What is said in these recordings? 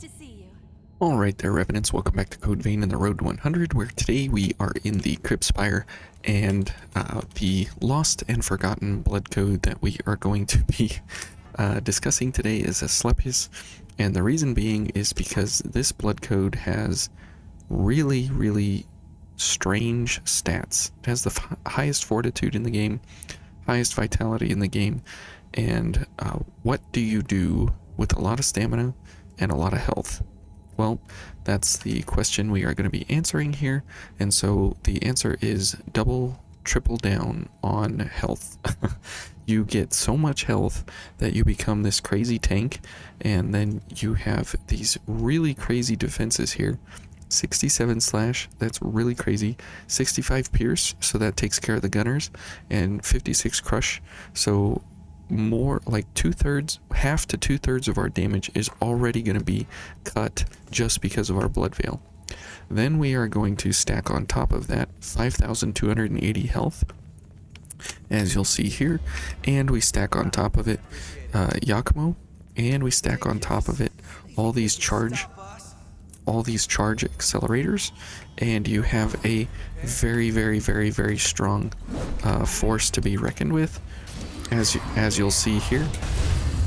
Good to see you. Alright there, Revenants, welcome back to Code Vein in the Road to 100, where today we are in the Crypt Spire, and the lost and forgotten blood code that we are going to be discussing today is Asclepius, and the reason being is because this blood code has really strange stats. It has the highest fortitude in the game, highest vitality in the game, and what do you do with a lot of stamina and a lot of health? Well, that's the question we are going to be answering here, and so the answer is triple down on health. You get so much health that you become this crazy tank, and then you have these really crazy defenses here. 67 slash, that's really crazy. 65 pierce, so that takes care of the gunners, and 56 crush, so more like half to two-thirds of our damage is already going to be cut just because of our blood veil. Then we are going to stack on top of that 5,280 health, as you'll see here, and we stack on top of it Yakumo, and we stack on top of it all these charge accelerators, and you have a very strong force to be reckoned with, as you'll see here.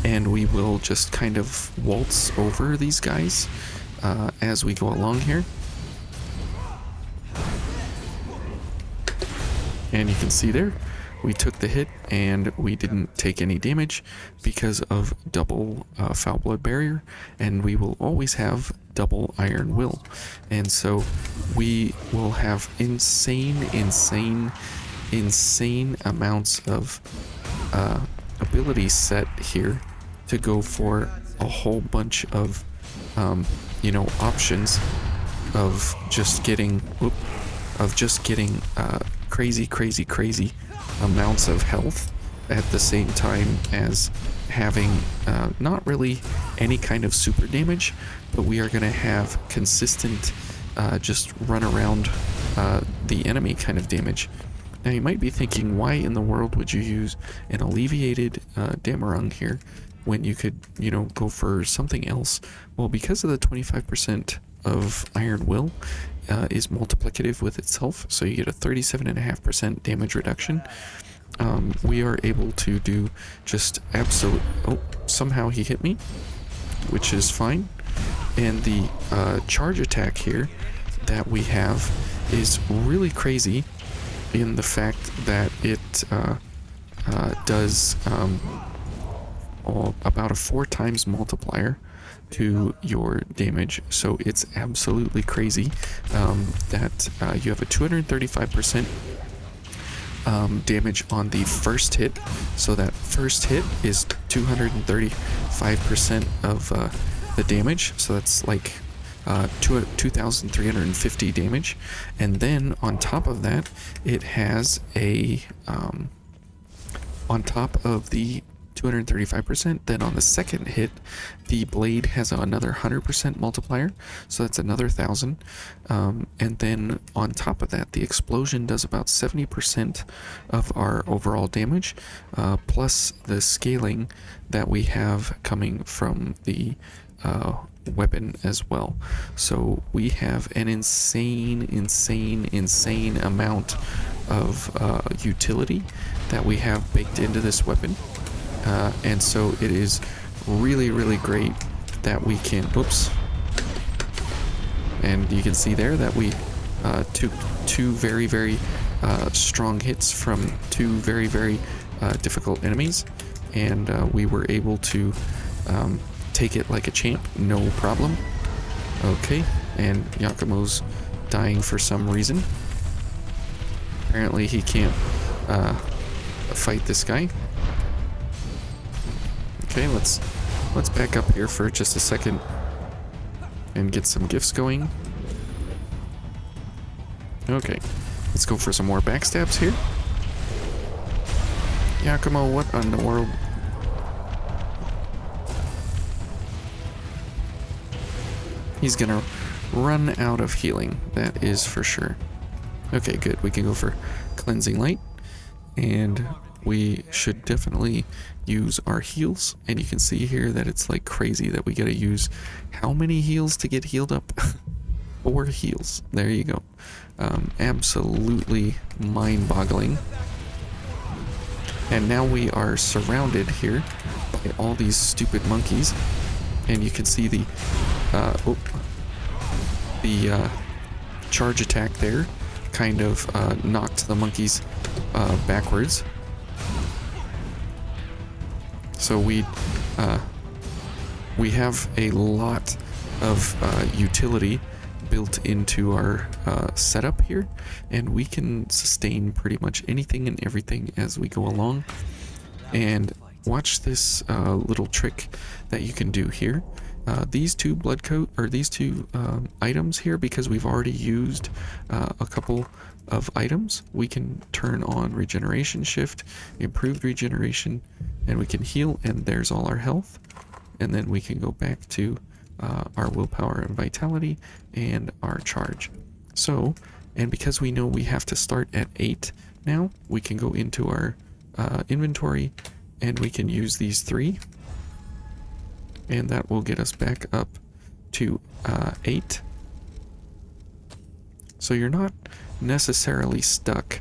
And we will just kind of waltz over these guys as we go along here. And you can see there, we took the hit and we didn't take any damage because of double foul blood barrier, and we will always have double iron will, and so we will have insane amounts of ability set here to go for a whole bunch of options of just getting crazy amounts of health at the same time as having not really any kind of super damage, but we are going to have consistent just run around the enemy kind of damage. Now you might be thinking, why in the world would you use an alleviated Damarung here when you could, go for something else? Well, because of the 25% of Iron Will is multiplicative with itself, so you get a 37.5% damage reduction. We are able to do just absolute... Oh, somehow he hit me, which is fine. And the charge attack here that we have is really crazy, in the fact that it does about a 4 times multiplier to your damage, so it's absolutely crazy that you have a 235% damage on the first hit, so that first hit is 235% of the damage, so that's like 2,350 damage, and then on top of that, it has a on top of the 235%, then on the second hit, the blade has another 100% multiplier, so that's another 1,000, and then on top of that, the explosion does about 70% of our overall damage, plus the scaling that we have coming from the weapon as well. So we have an insane amount of utility that we have baked into this weapon, and so it is really great that we can... Oops. And you can see there that we took two very strong hits from two very difficult enemies, and we were able to take it like a champ, no problem. Okay, and Yakumo's dying for some reason. Apparently he can't fight this guy. Okay, let's back up here for just a second and get some gifts going. Okay, let's go for some more backstabs here. Yakumo, what in the world? He's gonna run out of healing, that is for sure. Okay, good. We can go for Cleansing Light, and we should definitely use our heals. And you can see here that it's like crazy that we gotta use how many heals to get healed up? 4 heals. There you go. Absolutely mind-boggling. And now we are surrounded here by all these stupid monkeys. And you can see the charge attack there kind of knocked the monkeys backwards. So we have a lot of utility built into our setup here, and we can sustain pretty much anything and everything as we go along. And watch this little trick that you can do here. These two blood coat, or these two items here, because we've already used a couple of items, we can turn on regeneration shift, improved regeneration, and we can heal, and there's all our health. And then we can go back to our willpower and vitality and our charge. So, and because we know we have to start at 8 now, we can go into our inventory and we can use these 3, and that will get us back up to 8. So you're not necessarily stuck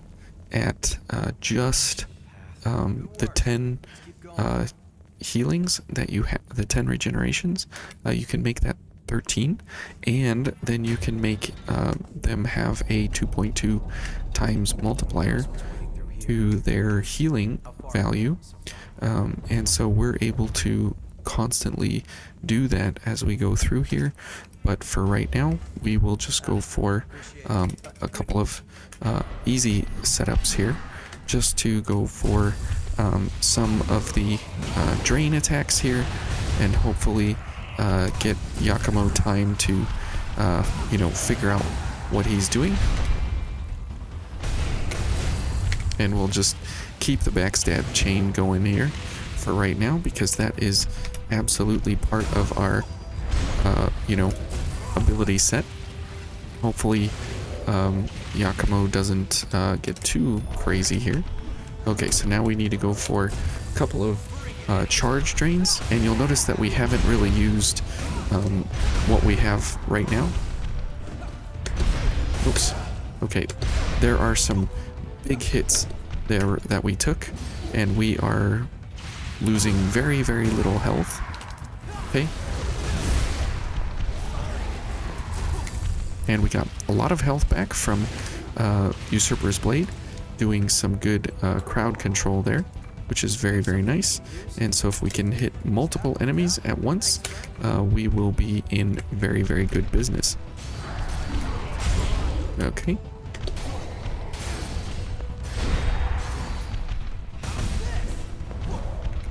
at just the 10 healings that you have, the 10 regenerations. You can make that 13, and then you can make them have a 2.2 times multiplier to their healing value, and so we're able to constantly do that as we go through here. But for right now, we will just go for a couple of easy setups here, just to go for some of the drain attacks here, and hopefully get Yakumo time to figure out what he's doing. And we'll just keep the backstab chain going here for right now, because that is absolutely part of our ability set. Hopefully Yakumo doesn't get too crazy here. Okay, so now we need to go for a couple of charge drains, and you'll notice that we haven't really used what we have right now. Oops. Okay, there are some big hits there that we took, and we are losing very, very little health. Okay. And we got a lot of health back from Usurper's Blade, doing some good crowd control there, which is very, very nice. And so if we can hit multiple enemies at once, we will be in very, very good business. Okay.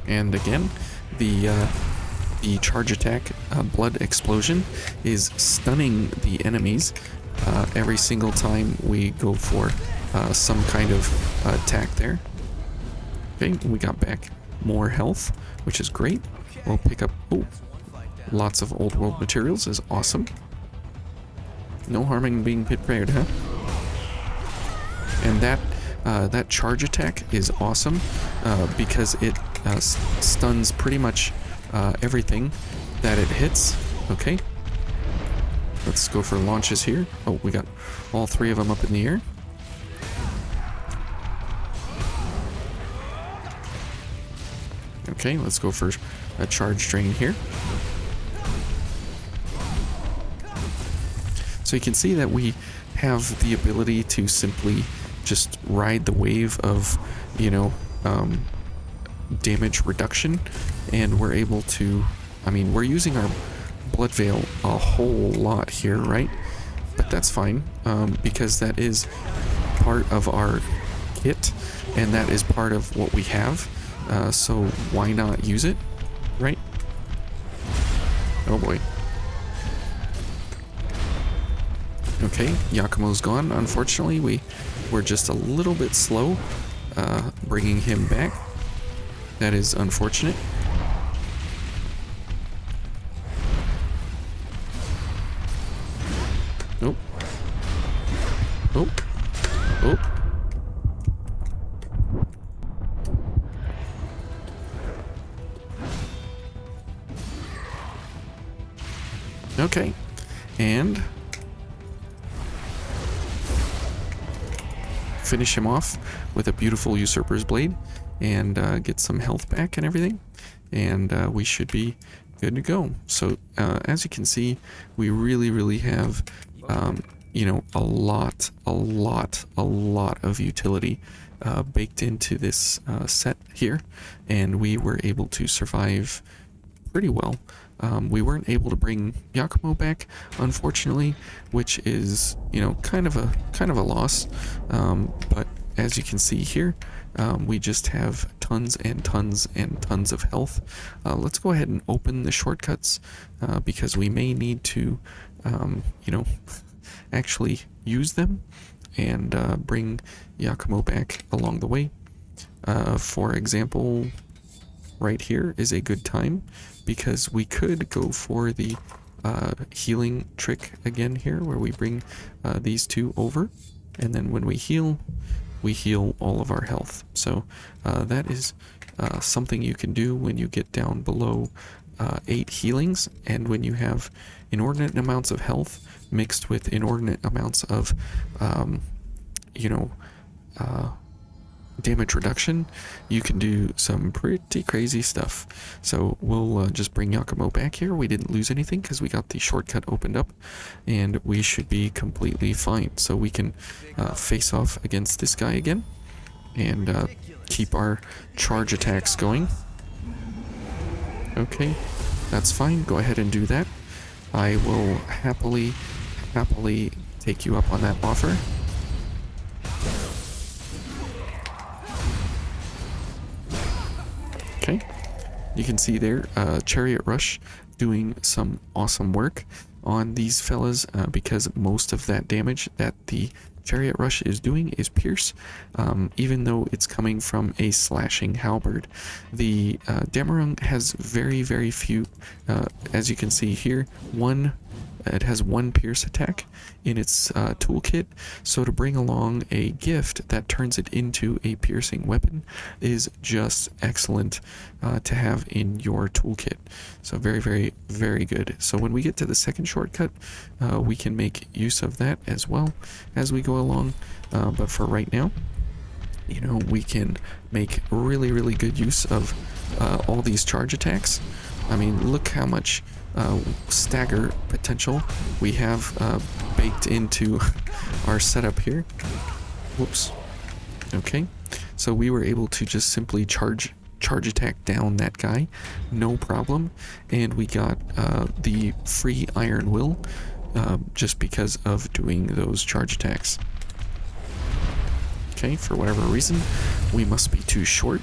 And again, the charge attack blood explosion is stunning the enemies every single time we go for some kind of attack there. Okay, we got back more health, which is great. We'll pick up lots of old world materials is awesome. No harm in being prepared, huh? And that charge attack is awesome because it stuns pretty much everything that it hits. Okay, let's go for launches here. Oh, we got all 3 of them up in the air. Okay, let's go for a charge drain here. So you can see that we have the ability to simply just ride the wave of, damage reduction, and we're able to, we're using our blood veil a whole lot here, right? But that's fine, because that is part of our kit, and that is part of what we have, so why not use it, right? Oh boy. Okay, Yakumo's gone. Unfortunately, we were just a little bit slow bringing him back. That is unfortunate. Nope. Oh. Oh. Okay, and finish him off with a beautiful Usurper's Blade and get some health back and everything, and we should be good to go. So as you can see, we really have you know, a lot of utility baked into this set here, and we were able to survive pretty well. We weren't able to bring Yakumo back, unfortunately, which is, you know, kind of a loss. But as you can see here, we just have tons and tons and tons of health. Let's go ahead and open the shortcuts because we may need to, you know, actually use them and bring Yakumo back along the way. For example, right here is a good time because we could go for the healing trick again here, where we bring these two over, and then when we heal all of our health. So that is something you can do when you get down below 8 healings, and when you have inordinate amounts of health mixed with inordinate amounts of you know, damage reduction, you can do some pretty crazy stuff. So we'll just bring Yakumo back here. We didn't lose anything because we got the shortcut opened up, and we should be completely fine. So we can face off against this guy again and keep our charge attacks going. Okay, that's fine. Go ahead and do that. I will happily take you up on that offer. Okay, you can see there, Chariot Rush doing some awesome work on these fellas because most of that damage that the Chariot Rush is doing is pierce, even though it's coming from a slashing halberd. The Damarung has very few, as you can see here, it has one pierce attack in its toolkit, so to bring along a gift that turns it into a piercing weapon is just excellent to have in your toolkit. So very good. So when we get to the second shortcut, we can make use of that as well as we go along, but for right now, you know, we can make really good use of all these charge attacks. I mean, look how much stagger potential we have baked into our setup here. Whoops. Okay, so we were able to just simply charge attack down that guy, no problem, and we got the free Iron Will just because of doing those charge attacks. Okay, for whatever reason, we must be too short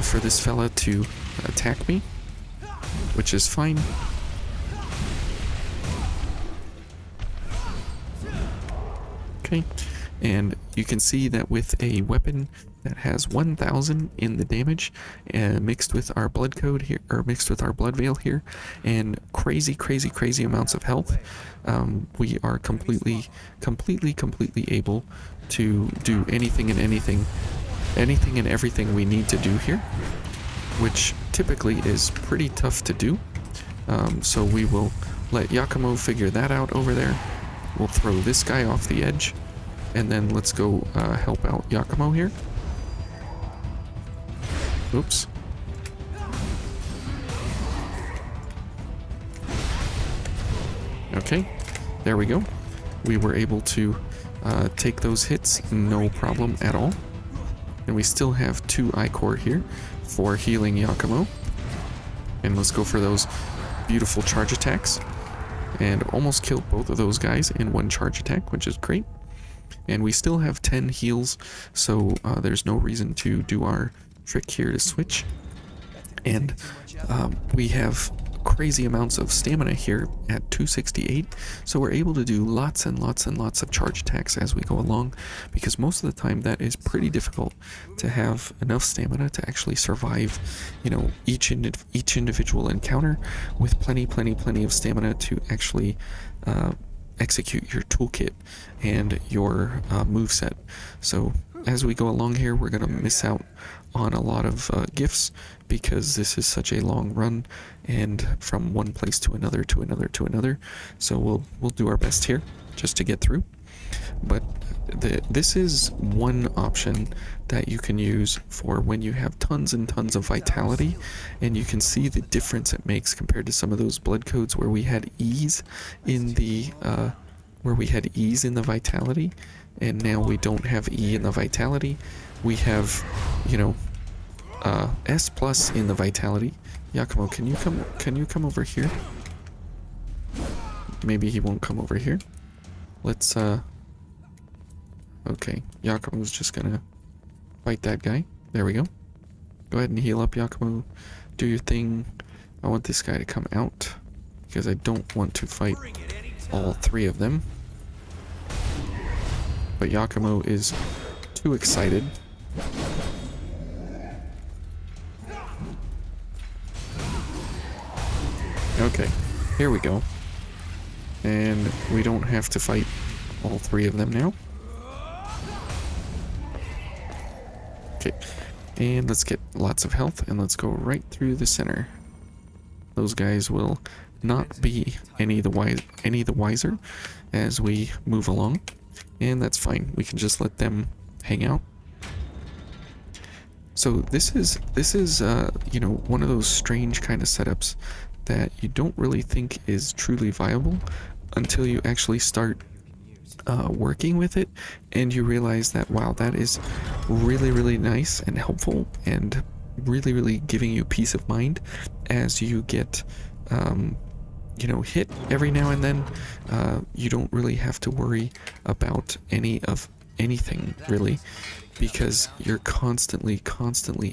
for this fella to attack me, which is fine. Okay, and you can see that with a weapon that has 1000 in the damage, mixed with our blood code here, or mixed with our blood veil here, and crazy amounts of health, we are completely able to do anything and everything we need to do here, which typically is pretty tough to do. So we will let Yakumo figure that out over there. We'll throw this guy off the edge, and then let's go help out Yakumo here. Oops. Okay, there we go. We were able to take those hits, no problem at all. And we still have 2 Ichor here for healing Yakumo. And let's go for those beautiful charge attacks. And almost killed both of those guys in one charge attack, which is great. And we still have 10 heals, so there's no reason to do our trick here to switch. And we have crazy amounts of stamina here at 268, so we're able to do lots and lots of charge attacks as we go along, because most of the time that is pretty difficult to have enough stamina to actually survive, you know, each individual encounter with plenty of stamina to actually execute your toolkit and your moveset. So as we go along here, we're going to miss out on a lot of gifts because this is such a long run and from one place to another to another to another. So we'll do our best here just to get through. But this is one option that you can use for when you have tons and tons of vitality, and you can see the difference it makes compared to some of those blood codes where we had ease in the vitality, and now we don't have E in the vitality. We have, you know, S plus in the vitality. Yakumo, can you come over here? Maybe he won't come over here. Let's okay, Yakumo's just gonna fight that guy. There we go. Go ahead and heal up, Yakumo. Do your thing. I want this guy to come out because I don't want to fight all three of them. But Yakumo is too excited. Okay, here we go. And we don't have to fight all three of them now. Okay, and let's get lots of health and let's go right through the center. Those guys will not be any the wiser as we move along, and that's fine. We can just let them hang out. So this is you know, one of those strange kind of setups that you don't really think is truly viable until you actually start working with it, and you realize that, wow, that is really nice and helpful and really giving you peace of mind as you get you know, hit every now and then. You don't really have to worry about anything really, because you're constantly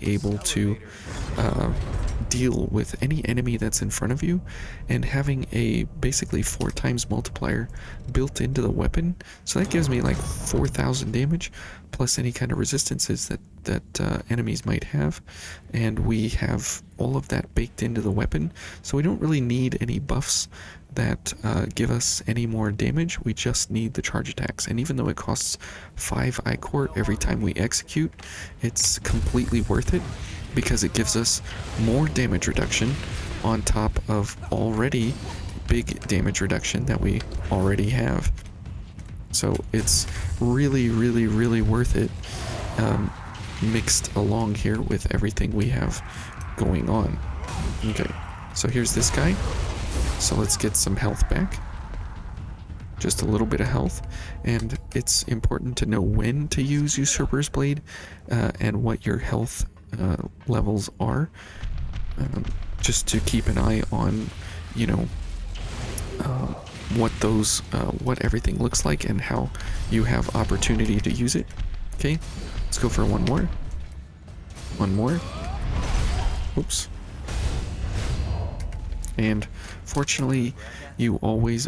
able to deal with any enemy that's in front of you, and having a basically 4 times multiplier built into the weapon, so that gives me like 4,000 damage plus any kind of resistances that enemies might have, and we have all of that baked into the weapon, so we don't really need any buffs that give us any more damage. We just need the charge attacks, and even though it costs 5 I-Core every time we execute, it's completely worth it because it gives us more damage reduction on top of already big damage reduction that we already have. So it's really worth it, mixed along here with everything we have going on. Okay, so here's this guy. So let's get some health back. Just a little bit of health, and it's important to know when to use Usurper's Blade and what your health levels are, just to keep an eye on, you know, what everything looks like and how you have opportunity to use it. Okay, let's go for one more. Oops. And fortunately, you always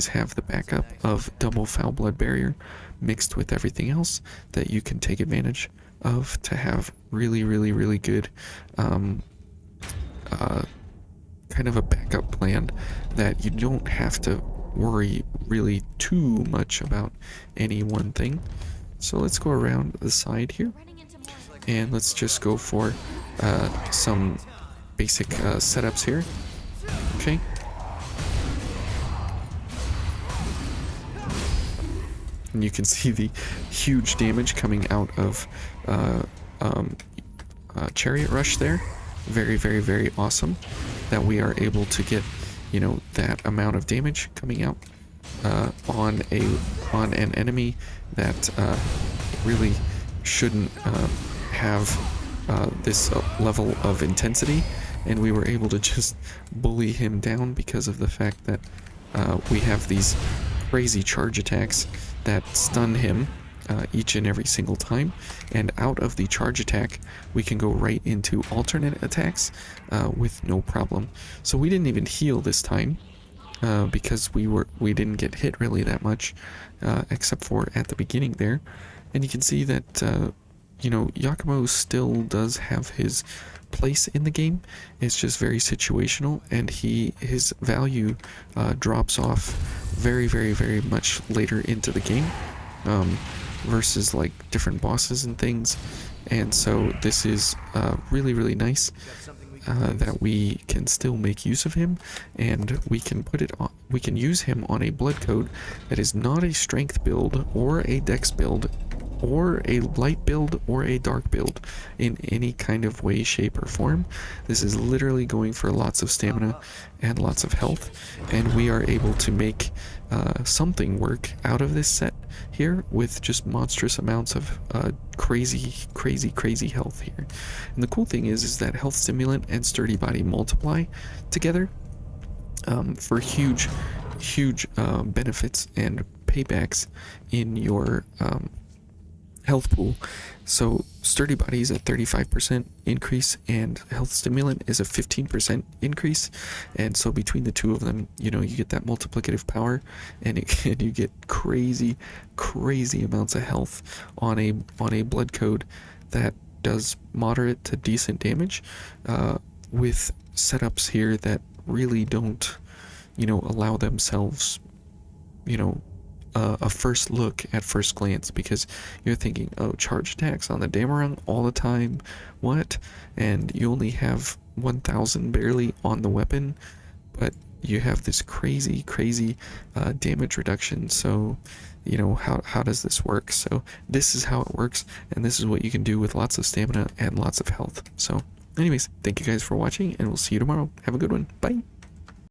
have the backup of double foul blood barrier mixed with everything else that you can take advantage of to have really good kind of a backup plan that you don't have to worry really too much about any one thing. So let's go around the side here and let's just go for some basic setups here. Okay. And you can see the huge damage coming out of Chariot Rush there. Very awesome that we are able to get, you know, that amount of damage coming out on an enemy that really shouldn't have this level of intensity, and we were able to just bully him down because of the fact that we have these crazy charge attacks that stun him each and every single time, and out of the charge attack we can go right into alternate attacks with no problem. So we didn't even heal this time because we didn't get hit really that much, except for at the beginning there. And you can see that you know, Yakumo still does have his place in the game. It's just very situational, and his value drops off very much later into the game. versus like different bosses and things. And so this is really nice that we can still make use of him, and we can put it on. We can use him on a blood code that is not a strength build or a dex build or a light build or a dark build in any kind of way, shape, or form. This is literally going for lots of stamina and lots of health, and we are able to make something work out of this set here with just monstrous amounts of crazy health here. And the cool thing is that health stimulant and sturdy body multiply together for huge benefits and paybacks in your health pool. So sturdy body is a 35% increase and health stimulant is a 15% increase, and so between the two of them, you know, you get that multiplicative power, and you get crazy amounts of health on a blood code that does moderate to decent damage with setups here that really don't, you know, allow themselves, you know, a first look at first glance, because you're thinking, oh, charge attacks on the Damarung all the time, what? And you only have 1000 barely on the weapon, but you have this crazy damage reduction. So, you know, how does this work? So this is how it works, and this is what you can do with lots of stamina and lots of health. So anyways, thank you guys for watching, and we'll see you tomorrow. Have a good one. Bye.